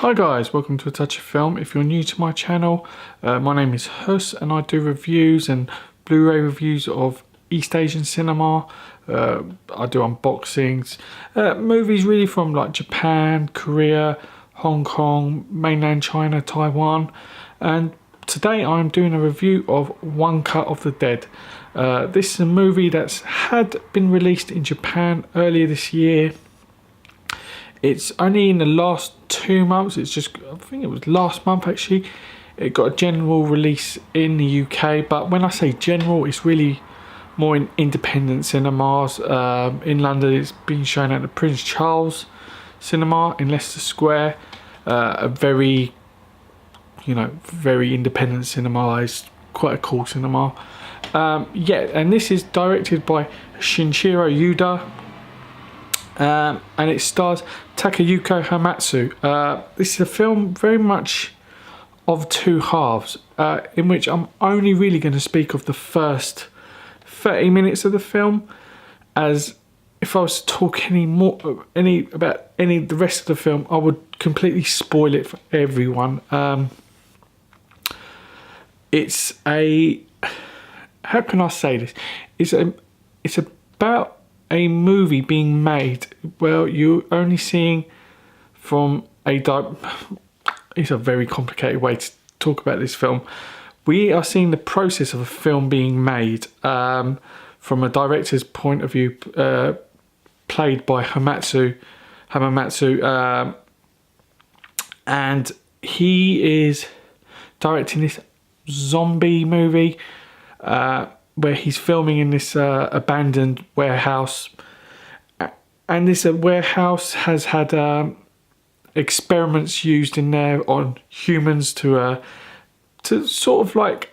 Hi guys, welcome to A Touch of Film. If you're new to my channel, my name is Hus and I do reviews and Blu-ray reviews of East Asian cinema. I do unboxings, movies really from like Japan, Korea, Hong Kong, mainland China, Taiwan, and today I'm doing a review of One Cut of the Dead. This is a movie that's had been released in Japan earlier this year. It's only in the last 2 months, I think it was last month actually, it got a general release in the UK, but when I say general, it's really more in independent cinemas. In London, it's been shown at the Prince Charles Cinema in Leicester Square, a very independent cinema. It's quite a cool cinema. And this is directed by Shinichiro Ueda. And it stars Takayuki Hamatsu. This is a film very much of two halves, in which I'm only really going to speak of the first 30 minutes of the film, as if I was to talk about the rest of the film, I would completely spoil it for everyone. It's how can I say this? It's about a movie being made. Well, you're only seeing from it's a very complicated way to talk about this film. We are seeing the process of a film being made from a director's point of view, played by Hamamatsu, and he is directing this zombie movie where he's filming in this abandoned warehouse, and this warehouse has had experiments used in there on humans to sort of like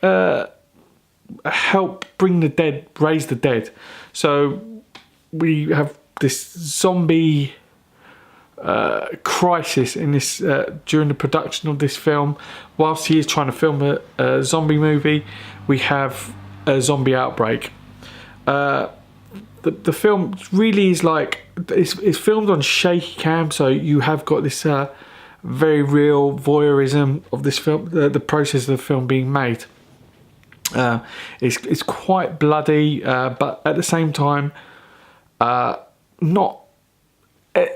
help bring the dead, raise the dead. So we have this zombie crisis in this during the production of this film. Whilst he is trying to film a zombie movie, we have a zombie outbreak. The film really is like it's filmed on shaky cam, so you have got this very real voyeurism of this film, the process of the film being made. It's quite bloody, but at the same time, not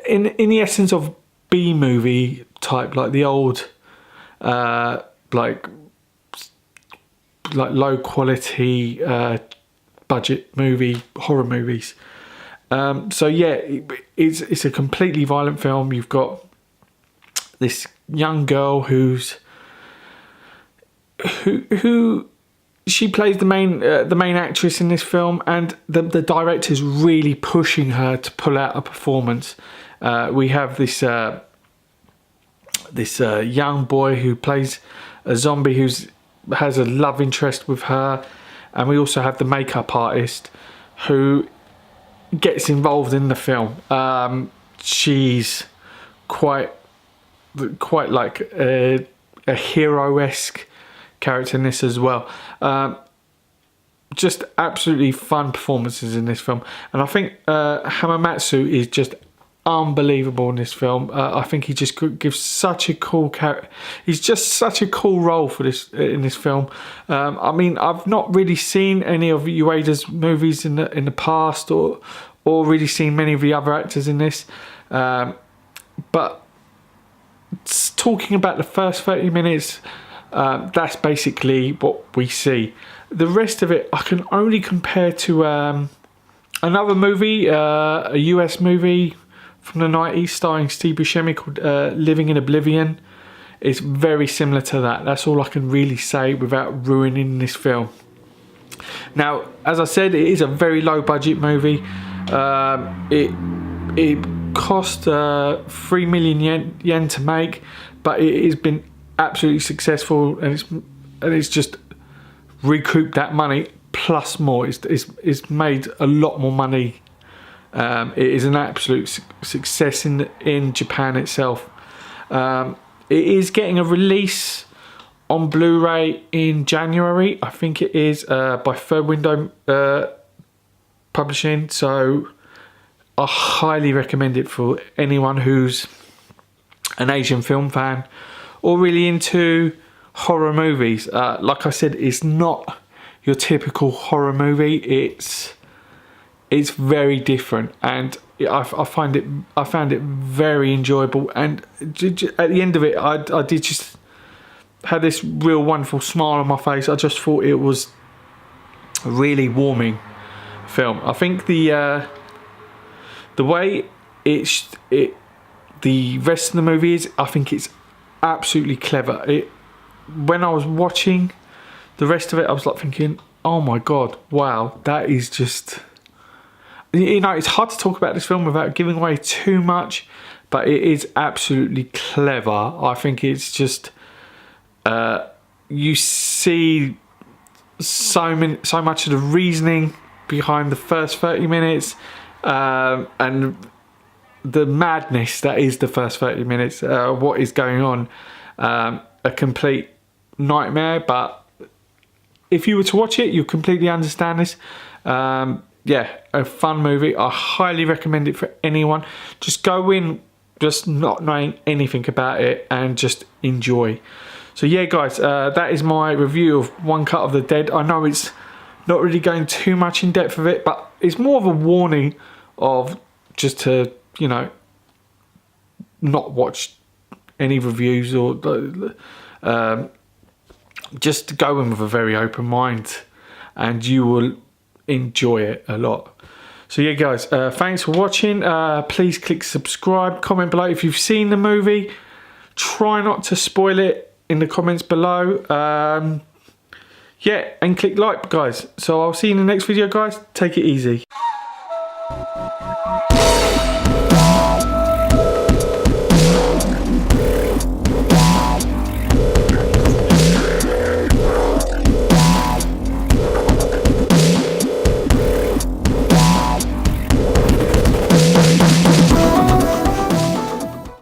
in the essence of B movie type, like the old like low quality budget horror movies. So yeah, it's a completely violent film. You've got this young girl who she plays the main actress in this film, and the director's really pushing her to pull out a performance. We have this young boy who plays a zombie who has a love interest with her, and we also have the makeup artist who gets involved in the film. She's quite like a hero-esque character in this as well. Just absolutely fun performances in this film, and I think Hamamatsu is just unbelievable in this film. I think he just gives such a cool character. He's just such a cool role for this in this film. I mean, I've not really seen any of Ueda's movies in the past, or really seen many of the other actors in this. But talking about the first 30 minutes, that's basically what we see. The rest of it I can only compare to another movie, a US movie from the 90s starring Steve Buscemi called Living in Oblivion. It's very similar to that. That's all I can really say without ruining this film. Now, as I said, it is a very low budget movie. It cost 3 million yen to make, but it has been absolutely successful, and it's just recouped that money plus more. It's made a lot more money. It is an absolute success in Japan itself. It is getting a release on Blu-ray in January. I think it is by Third Window Publishing. So I highly recommend it for anyone who's an Asian film fan, or really into horror movies. Like I said, it's not your typical horror movie. It's very different, and I found it very enjoyable. And at the end of it, I did just had this real wonderful smile on my face. I just thought it was a really warming film. I think the way the rest of the movie is, I think it's absolutely clever. When I was watching the rest of it, I was like thinking, oh my god, wow, that is just, you know, it's hard to talk about this film without giving away too much, but it is absolutely clever. I think it's just, you see so much of the reasoning behind the first 30 minutes, and the madness that is the first 30 minutes, what is going on, a complete nightmare. But if you were to watch it, you completely understand this. Yeah, a fun movie. I highly recommend it for anyone. Just go in just not knowing anything about it and just enjoy. So yeah guys, that is my review of One Cut of the Dead. I know it's not really going too much in depth of it, but it's more of a warning of just to, you know, not watch any reviews, or just to go in with a very open mind, and you will enjoy it a lot. So yeah guys, thanks for watching. Please click subscribe, comment below if you've seen the movie. Try not to spoil it in the comments below. Yeah, and click like guys. So I'll see you in the next video guys. Take it easy.